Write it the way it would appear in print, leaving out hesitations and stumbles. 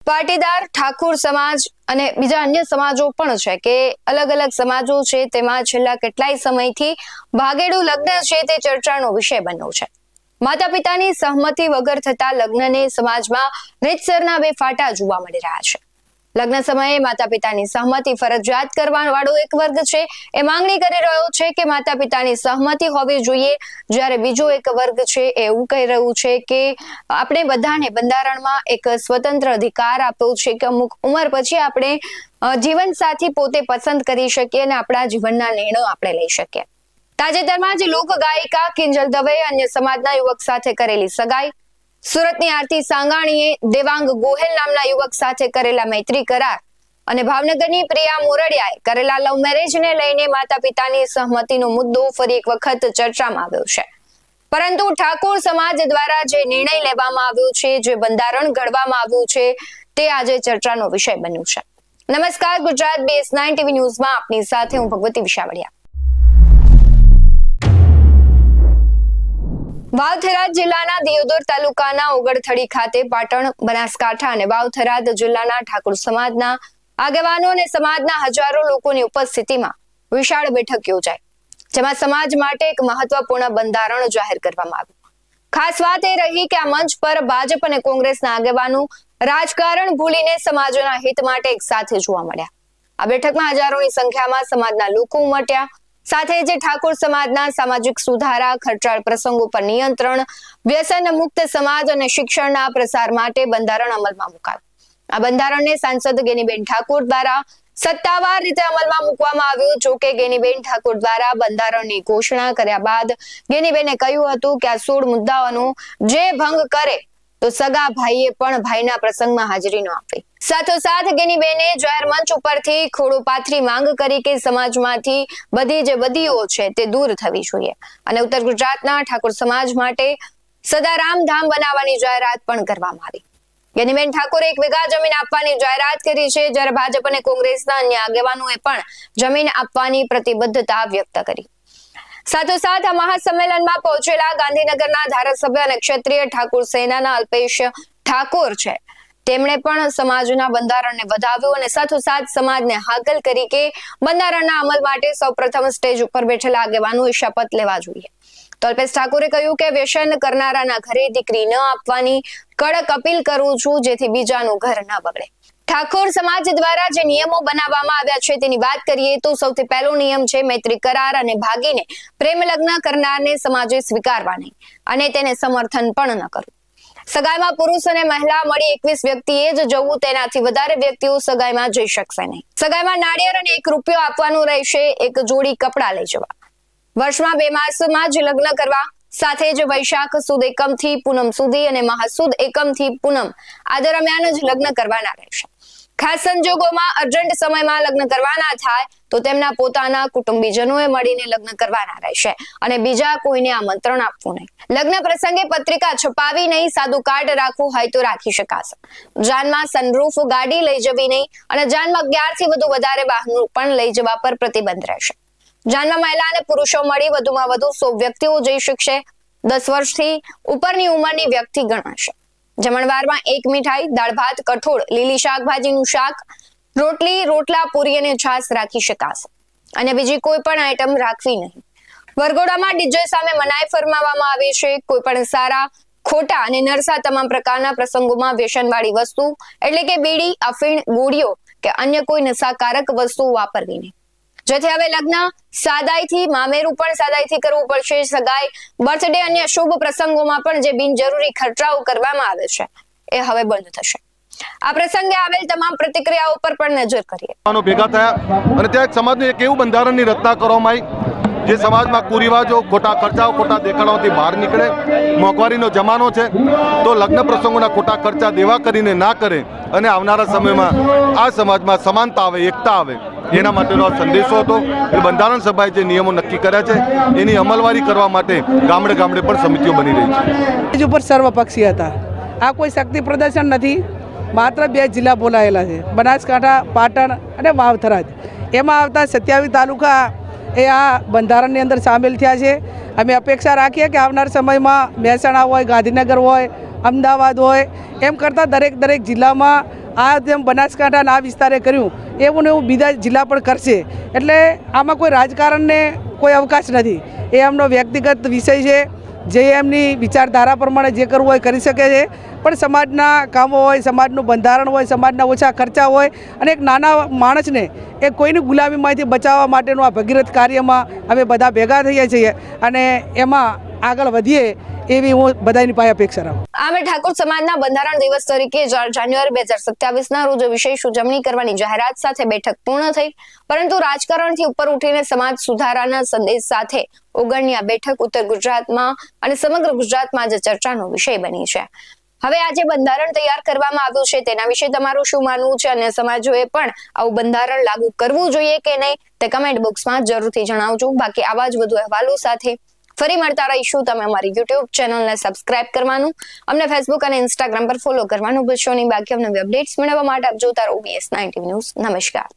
પાટીદાર ઠાકોર સમાજ અને બીજા અન્ય સમાજો પણ છે કે અલગ અલગ સમાજો છે તેમાં છેલ્લા કેટલાય સમયથી ભાગેડુ લગ્ન છે તે ચર્ચાનો વિષય બન્યો છે। માતા પિતાની સહમતિ વગર થતા લગ્નને સમાજમાં રીતસરના બે ફાટા જોવા મળી રહ્યા છે। લગ્ન સમયે માતા પિતાની સહમતિ ફરજિયાત કરવા વાળો એક વર્ગ છે એ માંગણી કરી રહ્યો છે કે માતા પિતાની સહમતિ હોવી જોઈએ, જ્યારે બીજો એક વર્ગ છે એ એવું કહી રહ્યું છે કે આપણે બધાને બંધારણમાં એક સ્વતંત્ર અધિકાર આપ્યો છે કે અમુક ઉંમર પછી આપણે જીવનસાથી પોતે પસંદ કરી શકીએ અને આપણા જીવનના નિર્ણયો આપણે લઈ શકીએ। તાજેતરમાં જ લોક ગાયિકા કિંજલ દવે અન્ય સમાજના યુવક સાથે કરેલી સગાઈ, સુરતની આરતી સાંગાણીએ દેવાંગ ગોહેલ નામના યુવક સાથે કરેલા મૈત્રી કરાર અને ભાવનગરની પ્રિયા મોરડિયાએ કરેલા લવ મેરેજને લઈને માતા પિતાની સહમતિનો મુદ્દો ફરી એક વખત ચર્ચામાં આવ્યો છે। પરંતુ ઠાકોર સમાજ દ્વારા જે નિર્ણય લેવામાં આવ્યો છે, જે બંધારણ ઘડવામાં આવ્યું છે, તે આજે ચર્ચાનો વિષય બન્યું છે। નમસ્કાર, ગુજરાત BS9 TV ન્યૂઝમાં આપની સાથે હું ભગવતી વિશાવડિયા। વાવ-થરાદ જિલ્લાના દિયોદર તાલુકાના ઓગળથડી ખાતે પાટણ, બનાસકાંઠા અને વાવ-થરાદ જિલ્લાના ઠાકોર સમાજના આગેવાનો અને સમાજના હજારો લોકોની ઉપસ્થિતિમાં વિશાળ બેઠક યોજાઈ, જેમાં સમાજ માટે એક મહત્વપૂર્ણ બંધારણ જાહેર કરવામાં આવ્યું। ખાસ વાત એ રહી કે આ મંચ પર ભાજપ અને કોંગ્રેસના આગેવાનો રાજકારણ ભૂલીને સમાજના હિત માટે એક સાથે જોવા મળ્યા। આ બેઠકમાં હજારોની સંખ્યામાં સમાજના લોકો ઉમટ્યા, સાથે જ ઠાકોર સમાજના સામાજિક સુધારા, ખર્ચાળ પ્રસંગો પર નિયંત્રણ, વ્યસન મુક્ત સમાજ અને શિક્ષણના પ્રસાર માટે બંધારણ અમલમાં મુકાયું। આ બંધારણને સાંસદ ગેનીબેન ઠાકોર દ્વારા સત્તાવાર રીતે અમલમાં મૂકવામાં આવ્યું। જો કે ગેનીબેન ઠાકોર દ્વારા બંધારણની ઘોષણા કર્યા બાદ ગેનીબેને કહ્યું હતું કે આ 16 મુદ્દાઓનો જે ભંગ કરે તો સગા ભાઈએ પણ ભાઈના પ્રસંગમાં હાજરી ન આપે। સાથોસાથ ગેનીબેને જાહેર મંચ ઉપરથી ખોડો પાથરી માંગ કરી કે સમાજમાંથી બધી જે બદીઓ છે તે દૂર થવી જોઈએ અને ઉત્તર ગુજરાતના ઠાકોર સમાજ માટે સદારામ ધામ બનાવવાની જાહેરાત પણ કરવામાં આવી। ગેનીબેન ઠાકોરે 1 વીઘા જમીન આપવાની જાહેરાત કરી છે, જ્યારે ભાજપ અને કોંગ્રેસના અન્ય આગેવાનોએ પણ જમીન આપવાની પ્રતિબદ્ધતા વ્યક્ત કરી। સાથોસાથ આ મહાસંમેલનમાં પહોંચેલા ગાંધીનગરના ધારાસભ્ય અને ક્ષત્રિય ઠાકોર સેનાના અલ્પેશ ઠાકોર છે, તેમણે પણ સમાજના બંધારણને વધાવ્યું અને સાથોસાથ સમાજને હાકલ કરી કે બંધારણના અમલ માટે સૌપ્રથમ સ્ટેજ ઉપર બેઠેલા આગેવાનોએ શપથ લેવા જોઈએ। તો અલ્પેશ ઠાકોરે કહ્યું કે વ્યસન કરનારાના ઘરે દીકરી ન આપવાની કડક અપીલ કરું છું, જેથી બીજાનું ઘર ન બગડે। ઠાકોર સમાજ દ્વારા જે નિયમો બનાવવામાં આવ્યા છે તેની વાત કરીએ તો સૌથી પહેલો નિયમ છે મૈત્રી કરાર અને ભાગીને પ્રેમ લગ્ન કરનારને સમાજે સ્વીકારવા નહીં અને તેને સમર્થન પણ ન કરવું। સગાઈમાં પુરુષ અને મહિલા મળી 21 વ્યક્તિએ જ જવું, તેનાથી વધારે વ્યક્તિઓ સગાઈમાં જઈ શકશે નહીં। સગાઈમાં નાળિયેર અને 1 રૂપિયો આપવાનું રહેશે, 1 જોડી કપડાં લઈ જવા, વર્ષમાં 2 માસમાં જ લગ્ન કરવા, સાથે જ વૈશાખ સુદ એકમથી પૂનમ સુધી અને મહાસુદ એકમથી પૂનમ આ દરમિયાન જ લગ્ન કરવાના રહેશે। ખાસ સંજોગોમાં અર્જન્ટ સમયમાં લગ્ન કરવાના થાય તો તેમના પોતાના કુટુંબીજનોએ મળીને લગ્ન કરવાના રહેશે અને બીજા કોઈને આમંત્રણ આપવું નહીં। લગ્ન પ્રસંગે પત્રિકા છપાવી નહીં, સાદું કાર્ડ રાખવું હોય તો રાખી શકાશે। જાનમાં સનરૂફ ગાડી લઈ જવી નહીં અને જાનમાં 11 થી વધુ વધારે વાહનો પણ લઈ જવા પર પ્રતિબંધ રહેશે। જાનમાં મહિલા અને પુરુષો મળી વધુમાં વધુ 100 વ્યક્તિઓ જઈ શકશે। 10 વર્ષથી ઉપરની ઉંમરની વ્યક્તિ ગણાશે। જમણવારમાં 1 મીઠાઈ, દાળ ભાત, કઠોળ, લીલી શાકભાજીનું શાક, રોટલી, રોટલા, પૂરી અને છાશ રાખી શકાશે અને બીજી કોઈ પણ આઈટમ રાખવી નહીં। વરઘોડામાં ડીજે સામે મનાઈ ફરમાવવામાં આવી છે। કોઈ પણ સારા, ખોટા અને નરસા તમામ પ્રકારના પ્રસંગોમાં વ્યસનવાળી વસ્તુ એટલે કે બીડી, અફીણ, ગોળીઓ કે અન્ય કોઈ નશાકારક વસ્તુ વાપરવી નહીં, જેથી હવે લગ્ન સાદાઈથી, મામેરું પણ સાદાઈથી કરવું પડશે। સગાઈ, બર્થડે અને શુભ પ્રસંગોમાં પણ જે બિનજરૂરી ખર્ચાઓ કરવામાં આવે છે એ હવે બંધ થશે। આ પ્રસંગે આવેલ તમામ પ્રતિક્રિયાઓ પર પણ નજર કરીએ। ભેગા થયા અને ત્યાં સમાજનું એક એવું બંધારણની રચના કરવામાં આવી જે સમાજમાં કુરિવાજો, ખોટા ખર્ચાઓ, ખોટા દેખાડાઓથી બહાર નીકળે। મોંઘવારીનો જમાનો છે તો લગ્ન પ્રસંગોના ખોટા ખર્ચા દેવા કરીને ના કરે અને આવનારા સમયમાં આ સમાજમાં સમાનતા આવે, એકતા આવે, એના માટેનો આ સંદેશો હતો। એ બંધારણ સભાએ જે નિયમો નક્કી કર્યા છે એની અમલવારી કરવા માટે ગામડે ગામડે પણ સમિતિઓ બની રહી છે। બીજ ઉપર સર્વપક્ષી હતા। આ કોઈ શક્તિ પ્રદર્શન નથી, માત્ર 2 જિલ્લા બોલાયેલા છે, બનાસકાંઠા, પાટણ અને વાવ-થરાદ। એમાં આવતા 27 તાલુકા એ આ બંધારણની અંદર સામેલ થયા છે। અમે અપેક્ષા રાખીએ કે આવનાર સમયમાં મહેસાણા હોય, ગાંધીનગર હોય, અમદાવાદ હોય, એમ કરતાં દરેક જિલ્લામાં આ જેમ બનાસકાંઠાના આ વિસ્તારે કર્યું એવું ને એવું બીજા જિલ્લા પણ કરશે. એટલે આમાં કોઈ રાજકારણને કોઈ અવકાશ નથી. એ એમનો વ્યક્તિગત વિષય છે. જે એમની વિચારધારા પ્રમાણે જે કરવું હોય કરી શકે છે. પણ સમાજના કામો હોય, સમાજનું બંધારણ હોય, સમાજના ઓછા ખર્ચા હોય અને એક નાના માણસને એ કોઈની ગુલામીમાંથી બચાવવા માટેનું આ ભગીરથ કાર્યમાં અમે બધા ભેગા થઈએ છીએ અને એમાં આગળ વધીએ એવી હું બધાની પાસે અપેક્ષા રાખું. આમે ઠાકોર સમાજના બંધારણ દિવસ તરીકે 4 જાન્યુઆરી 2027 રોજ વિશેષ ઉજવણી કરવાની જાહેરાત સાથે બેઠક પૂર્ણ થઈ. પરંતુ રાજકારણથી ઉપર ઉઠીને સમાજ સુધારાના સંદેશ સાથે ઓગણની આ બેઠક ઉત્તર ગુજરાતમાં અને સમગ્ર ગુજરાતમાં આજે ચર્ચાનો વિષય બની છે. હવે આજે બંધારણ તૈયાર કરવામાં આવ્યું છે તેના વિશે તમારું શું માનવું છે અને સમાજોએ પણ આવું બંધારણ લાગુ કરવું જોઈએ કે નહીં તે કમેન્ટ બોક્સમાં જરૂરથી જણાવજો. બાકી આવા જ વધુ અહેવાલો સાથે ફરી મળતા રહીશું. તમે અમારી YouTube ચેનલને સબસ્ક્રાઇબ કરવાનું, અમને Facebook અને Instagram પર ફોલો કરવાનું ભૂલશો નહીં. બાકી અમને અપડેટ્સ મેળવવા માટે આપ જોતા રહો OBS 9 ન્યૂઝ. નમસ્કાર.